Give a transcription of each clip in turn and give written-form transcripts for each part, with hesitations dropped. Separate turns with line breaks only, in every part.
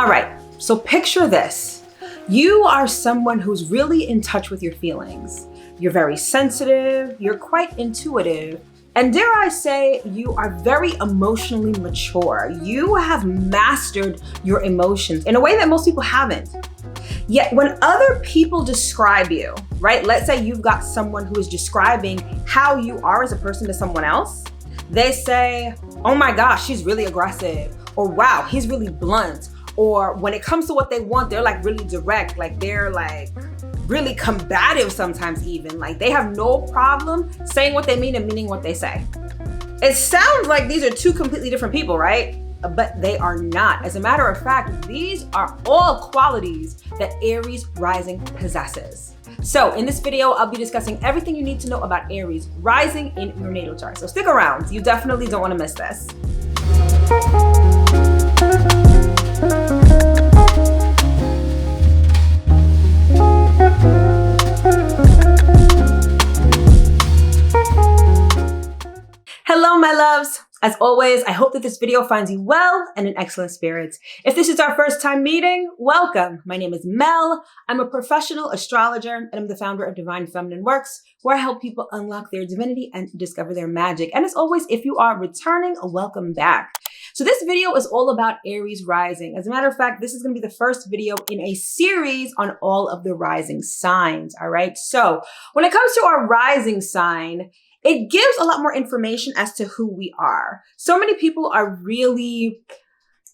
All right, so picture this. You are someone who's really in touch with your feelings. You're very sensitive, you're quite intuitive, and dare I say, you are very emotionally mature. You have mastered your emotions in a way that most people haven't. Yet when other people describe you, right? Let's say you've got someone who is describing how you are as a person to someone else. They say, oh my gosh, she's really aggressive. Or wow, he's really blunt. Or when it comes to what they want, they're like really direct. Like they're like really combative sometimes even. Like they have no problem saying what they mean and meaning what they say. It sounds like these are two completely different people, right? But they are not. As a matter of fact, these are all qualities that Aries Rising possesses. So in this video, I'll be discussing everything you need to know about Aries Rising in your natal chart. So stick around. You definitely don't want to miss this. Hello, my loves. As always, I hope that this video finds you well and in excellent spirits. If this is our first time meeting, welcome. My name is Mel. I'm a professional astrologer and I'm the founder of Divine Feminine Works, where I help people unlock their divinity and discover their magic. And as always, if you are returning, welcome back. So this video is all about Aries Rising. As a matter of fact, this is going to be the first video in a series on all of the rising signs. All right. So when it comes to our rising sign, it gives a lot more information as to who we are. So many people are really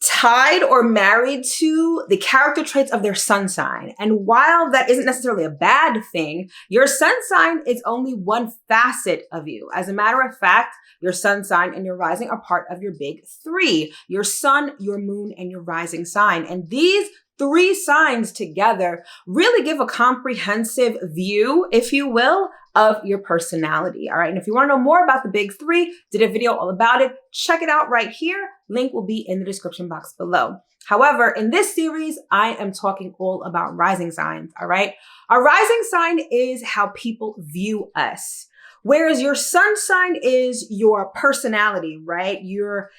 tied or married to the character traits of their sun sign. And while that isn't necessarily a bad thing, your sun sign is only one facet of you. As a matter of fact, your sun sign and your rising are part of your big three: your sun, your moon, and your rising sign. And these three signs together really give a comprehensive view, if you will, of your personality. All right. And if you want to know more about the big three, did a video all about it. Check it out right here. Link will be in the description box below. However, in this series, I am talking all about rising signs. All right. Our rising sign is how people view us, whereas your sun sign is your personality, right? Your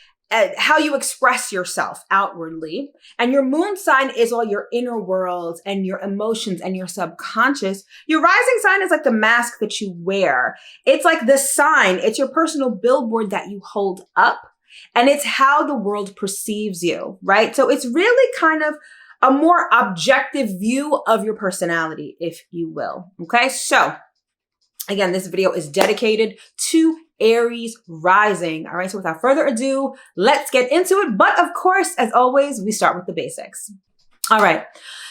how you express yourself outwardly. And your moon sign is all your inner world and your emotions and your subconscious. Your rising sign is like the mask that you wear. It's like the sign. It's your personal billboard that you hold up. And it's how the world perceives you, right? So it's really kind of a more objective view of your personality, if you will. Okay. So again, this video is dedicated to Aries Rising. All right. So without further ado, let's get into it. But of course, as always, we start with the basics. All right.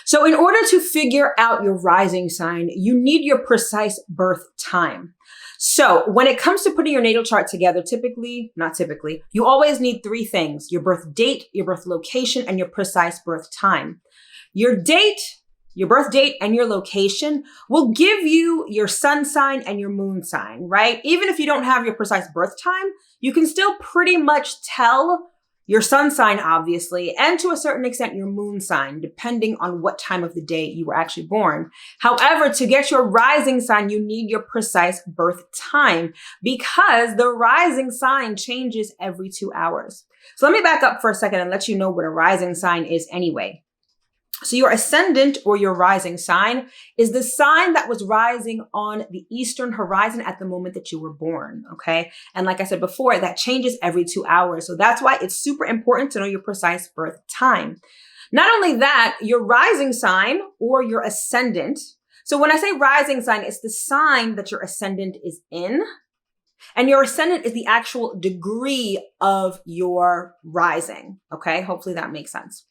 So in order to figure out your rising sign, you need your precise birth time. So when it comes to putting your natal chart together, not typically, you always need three things: your birth date, your birth location, and your precise birth time. Your date, your birth date, and your location will give you your sun sign and your moon sign, right? Even if you don't have your precise birth time, you can still pretty much tell your sun sign, obviously, and to a certain extent, your moon sign, depending on what time of the day you were actually born. However, to get your rising sign, you need your precise birth time because the rising sign changes every 2 hours. So let me back up for a second and let you know what a rising sign is anyway. So your ascendant or your rising sign is the sign that was rising on the eastern horizon at the moment that you were born. Okay. And like I said before, that changes every 2 hours. So that's why it's super important to know your precise birth time. Not only that, your rising sign or your ascendant. So when I say rising sign, it's the sign that your ascendant is in. And your ascendant is the actual degree of your rising. Okay. Hopefully that makes sense.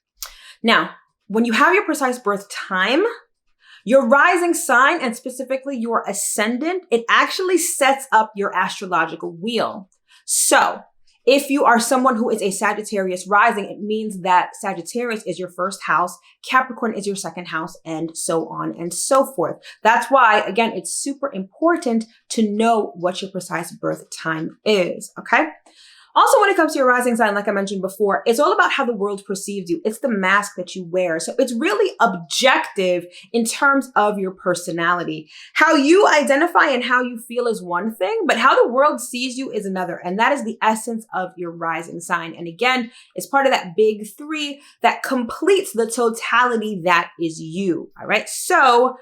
Now, when you have your precise birth time, your rising sign and specifically your ascendant, it actually sets up your astrological wheel. So if you are someone who is a Sagittarius rising, it means that Sagittarius is your first house, Capricorn is your second house, and so on and so forth. That's why, again, it's super important to know what your precise birth time is. Okay. Also, when it comes to your rising sign, like I mentioned before, it's all about how the world perceives you. It's the mask that you wear. So it's really objective in terms of your personality. How you identify and how you feel is one thing, but how the world sees you is another. And that is the essence of your rising sign. And again, it's part of that big three that completes the totality that is you. All right. So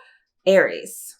Aries.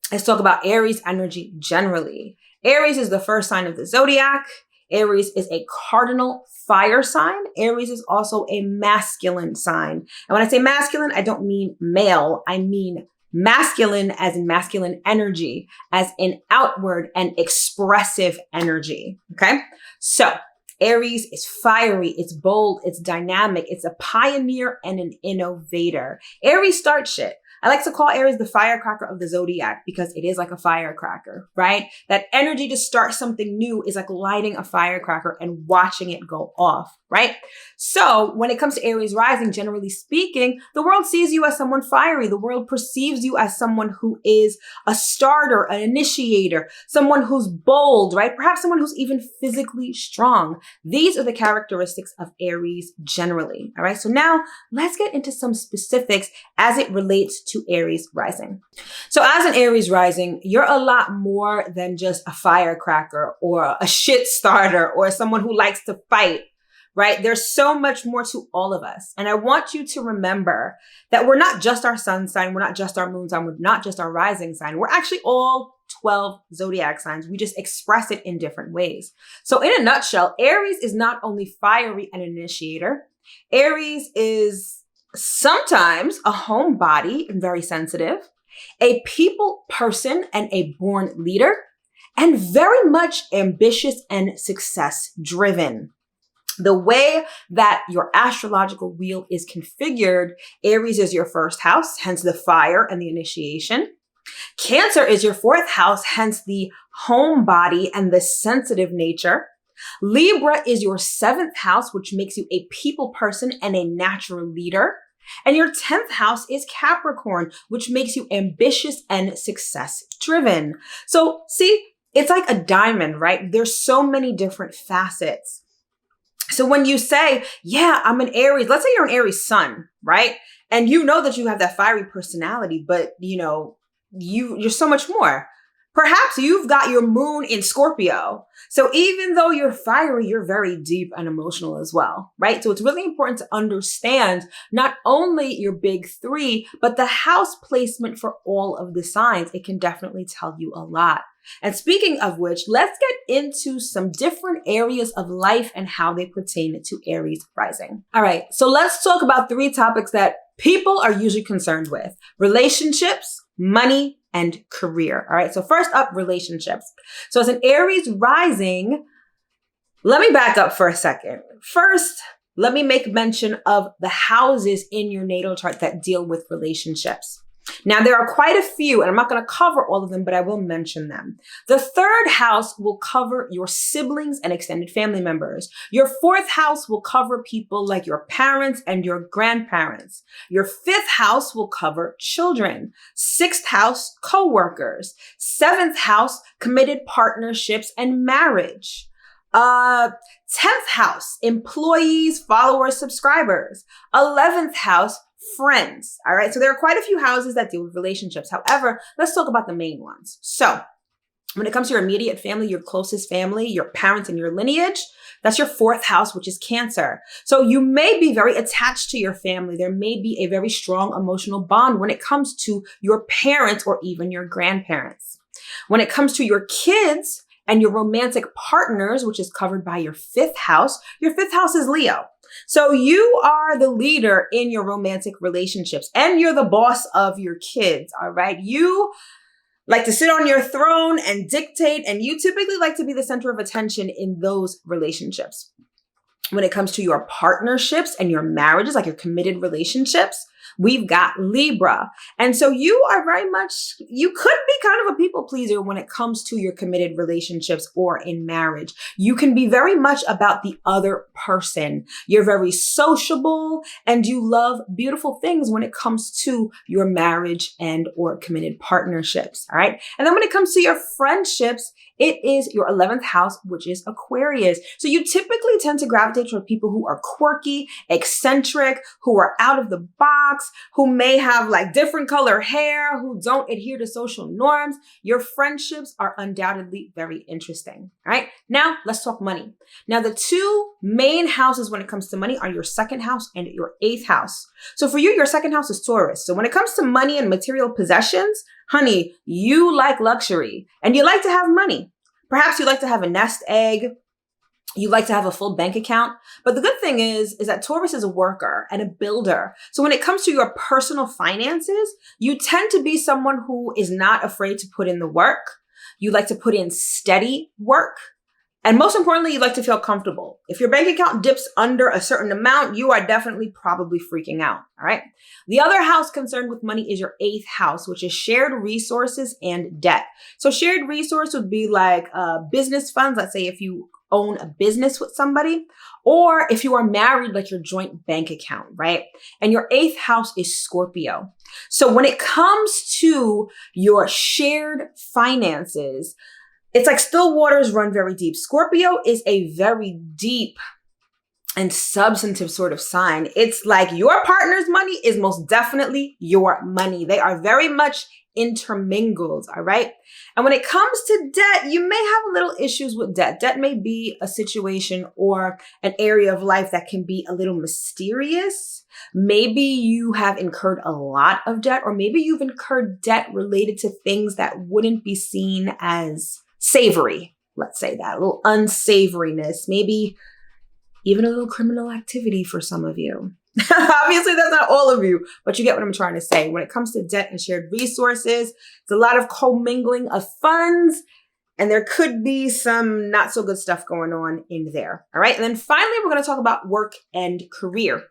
Let's talk about Aries energy generally. Aries is the first sign of the zodiac. Aries is a cardinal fire sign. Aries is also a masculine sign. And when I say masculine, I don't mean male. I mean masculine as in masculine energy, as in outward and expressive energy. Okay. So Aries is fiery, it's bold, it's dynamic, it's a pioneer and an innovator. Aries starts shit. I like to call Aries the firecracker of the zodiac because it is like a firecracker, right? That energy to start something new is like lighting a firecracker and watching it go off, right? So when it comes to Aries rising, generally speaking, the world sees you as someone fiery. The world perceives you as someone who is a starter, an initiator, someone who's bold, right? Perhaps someone who's even physically strong. These are the characteristics of Aries generally, all right? So now let's get into some specifics as it relates to Aries rising. So as an Aries rising, you're a lot more than just a firecracker or a shit starter or someone who likes to fight, right? There's so much more to all of us. And I want you to remember that we're not just our sun sign. We're not just our moon sign. We're not just our rising sign. We're actually all 12 zodiac signs. We just express it in different ways. So in a nutshell, Aries is not only fiery and an initiator. Aries is sometimes a homebody and very sensitive, a people person and a born leader, and very much ambitious and success driven. The way that your astrological wheel is configured, Aries is your first house, hence the fire and the initiation. Cancer is your fourth house, hence the homebody and the sensitive nature. Libra is your seventh house, which makes you a people person and a natural leader. And your 10th house is Capricorn, which makes you ambitious and success driven. So see, it's like a diamond, right? There's so many different facets. So when you say, yeah, I'm an Aries, let's say you're an Aries sun, right? And you know that you have that fiery personality, but you're so much more. Perhaps you've got your moon in Scorpio. So even though you're fiery, you're very deep and emotional as well, right? So it's really important to understand not only your big three, but the house placement for all of the signs. It can definitely tell you a lot. And speaking of which, let's get into some different areas of life and how they pertain to Aries rising. All right, so let's talk about three topics that people are usually concerned with: relationships, money, and career. All right. So first up, relationships. So as an Aries rising, let me back up for a second. First, let me make mention of the houses in your natal chart that deal with relationships. Now, there are quite a few, and I'm not going to cover all of them, but I will mention them. The third house will cover your siblings and extended family members. Your fourth house will cover people like your parents and your grandparents. Your fifth house will cover children. Sixth house, coworkers. Seventh house, committed partnerships and marriage. 10th house, employees, followers, subscribers. 11th house, friends. All right. So there are quite a few houses that deal with relationships. However, let's talk about the main ones. So when it comes to your immediate family, your closest family, your parents and your lineage, that's your fourth house, which is Cancer. So you may be very attached to your family. There may be a very strong emotional bond when it comes to your parents or even your grandparents. When it comes to your kids and your romantic partners, which is covered by your fifth house is Leo. So you are the leader in your romantic relationships and you're the boss of your kids. All right. You like to sit on your throne and dictate, and you typically like to be the center of attention in those relationships. When it comes to your partnerships and your marriages, like your committed relationships, we've got Libra. And so you are very much, you could be kind of a people pleaser when it comes to your committed relationships or in marriage. You can be very much about the other person. You're very sociable and you love beautiful things when it comes to your marriage and or committed partnerships. All right. And then when it comes to your friendships, It is your 11th house, which is Aquarius. So you typically tend to gravitate toward people who are quirky, eccentric, who are out of the box, who may have like different color hair, who don't adhere to social norms. Your friendships are undoubtedly very interesting. All right. Now let's talk money. Now the two main houses when it comes to money are your second house and your 8th house. So for you, your second house is Taurus. So when it comes to money and material possessions, honey, you like luxury and you like to have money. Perhaps you like to have a nest egg. You like to have a full bank account. But the good thing is that Taurus is a worker and a builder. So when it comes to your personal finances, you tend to be someone who is not afraid to put in the work. You like to put in steady work. And most importantly, you like to feel comfortable. If your bank account dips under a certain amount, you are definitely probably freaking out. All right. The other house concerned with money is your 8th house, which is shared resources and debt. So shared resource would be like business funds. Let's say if you own a business with somebody, or if you are married, like your joint bank account, right? And your 8th house is Scorpio. So when it comes to your shared finances, it's like still waters run very deep. Scorpio is a very deep and substantive sort of sign. It's like your partner's money is most definitely your money. They are very much intermingled, all right? And when it comes to debt, you may have little issues with debt. Debt may be a situation or an area of life that can be a little mysterious. Maybe you have incurred a lot of debt, or maybe you've incurred debt related to things that wouldn't be seen as savory. Let's say that, a little unsavoriness, maybe even a little criminal activity for some of you. Obviously, that's not all of you, but you get what I'm trying to say. When it comes to debt and shared resources, it's a lot of commingling of funds, and there could be some not so good stuff going on in there. All right. And then finally, we're going to talk about work and career.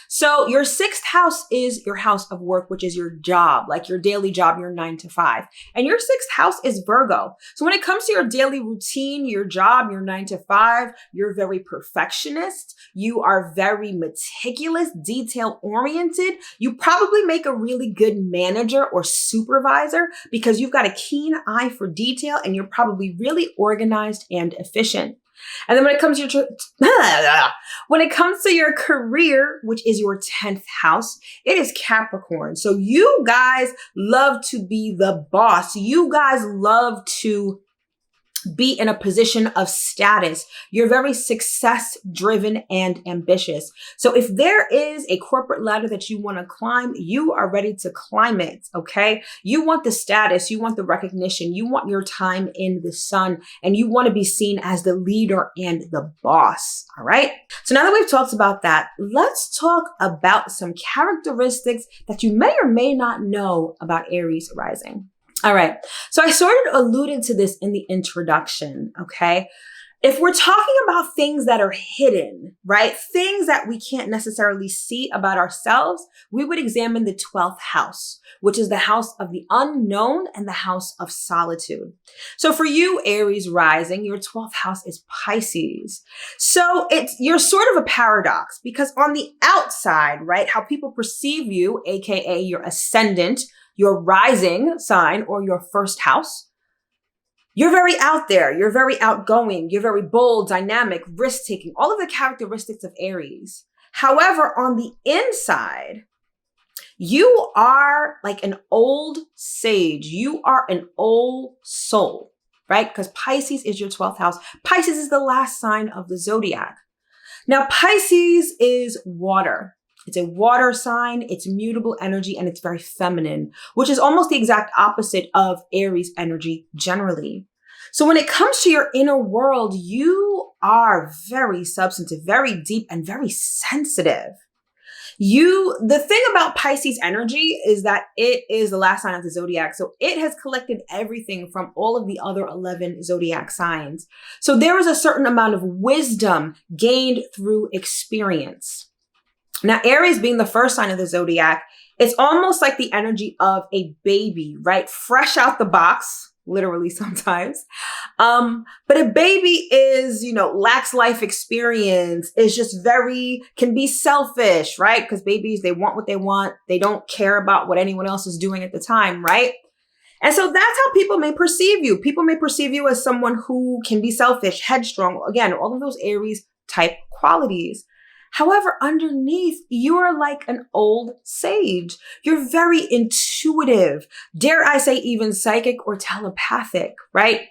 So your 6th house is your house of work, which is your job, like your daily job, your 9 to 5. And your 6th house is Virgo. So when it comes to your daily routine, your job, your 9 to 5, you're very perfectionist. You are very meticulous, detail oriented. You probably make a really good manager or supervisor because you've got a keen eye for detail and you're probably really organized and efficient. And then when it comes to your career, which is your 10th house, it is Capricorn. So you guys love to be the boss. You guys love to be in a position of status. You're very success driven and ambitious. So if there is a corporate ladder that you want to climb, you are ready to climb it. Okay. You want the status, you want the recognition, you want your time in the sun, and you want to be seen as the leader and the boss. All right. So now that we've talked about that, let's talk about some characteristics that you may or may not know about Aries rising. All right. So I sort of alluded to this in the introduction. Okay. If we're talking about things that are hidden, right? Things that we can't necessarily see about ourselves, we would examine the 12th house, which is the house of the unknown and the house of solitude. So for you, Aries rising, your 12th house is Pisces. So you're sort of a paradox because on the outside, right? How people perceive you, AKA your ascendant, your rising sign, or your first house, you're very out there. You're very outgoing. You're very bold, dynamic, risk-taking, all of the characteristics of Aries. However, on the inside, you are like an old sage. You are an old soul, right? Because Pisces is your 12th house. Pisces is the last sign of the zodiac. Now, Pisces is water. It's a water sign, it's mutable energy, and it's very feminine, which is almost the exact opposite of Aries energy generally. So when it comes to your inner world, you are very substantive, very deep, and very sensitive. The thing about Pisces energy is that it is the last sign of the zodiac. So it has collected everything from all of the other 11 zodiac signs. So there is a certain amount of wisdom gained through experience. Now, Aries being the first sign of the zodiac, it's almost like the energy of a baby, right? Fresh out the box, literally sometimes. But a baby is, lacks life experience, is just can be selfish, right? Because babies, they want what they want. They don't care about what anyone else is doing at the time, right? And so that's how people may perceive you. People may perceive you as someone who can be selfish, headstrong, again, all of those Aries type qualities. However, underneath, you are like an old sage. You're very intuitive, dare I say even psychic or telepathic, right?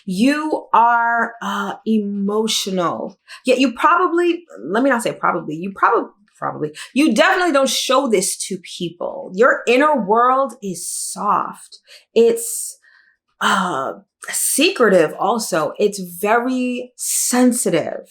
You are emotional. Yet you probably, let me not say probably, you definitely don't show this to people. Your inner world is soft. It's secretive also. It's very sensitive.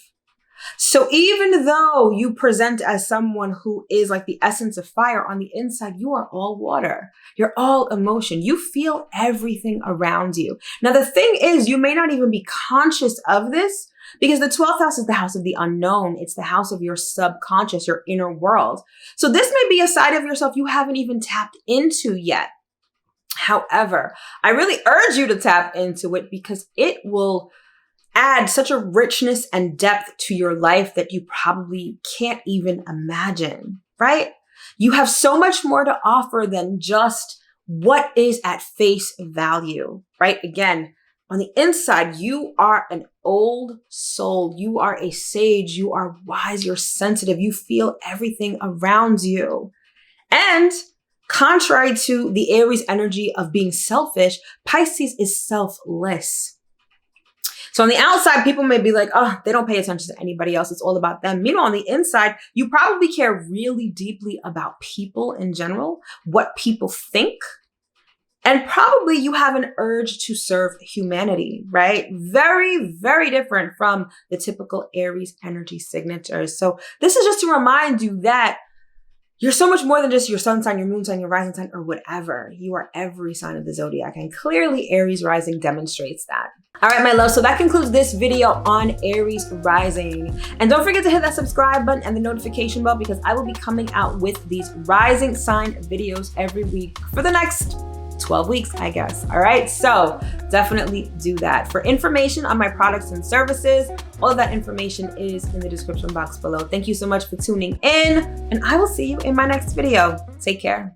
So even though you present as someone who is like the essence of fire, on the inside, you are all water. You're all emotion. You feel everything around you. Now, the thing is, you may not even be conscious of this because the 12th house is the house of the unknown. It's the house of your subconscious, your inner world. So this may be a side of yourself you haven't even tapped into yet. However, I really urge you to tap into it because it will add such a richness and depth to your life that you probably can't even imagine, right? You have so much more to offer than just what is at face value, right? Again, on the inside, you are an old soul. You are a sage. You are wise. You're sensitive. You feel everything around you. And contrary to the Aries energy of being selfish, Pisces is selfless. So on the outside, people may be like, oh, they don't pay attention to anybody else. It's all about them. Meanwhile, on the inside, you probably care really deeply about people in general, what people think. And probably you have an urge to serve humanity, right? Very, very different from the typical Aries energy signatures. So this is just to remind you that you're so much more than just your sun sign, your moon sign, your rising sign, or whatever. You are every sign of the zodiac. And clearly Aries rising demonstrates that. All right, my love. So that concludes this video on Aries rising. And don't forget to hit that subscribe button and the notification bell because I will be coming out with these rising sign videos every week for the next 12 weeks, I guess. All right. So definitely do that. For information on my products and services, all of that information is in the description box below. Thank you so much for tuning in, and I will see you in my next video. Take care.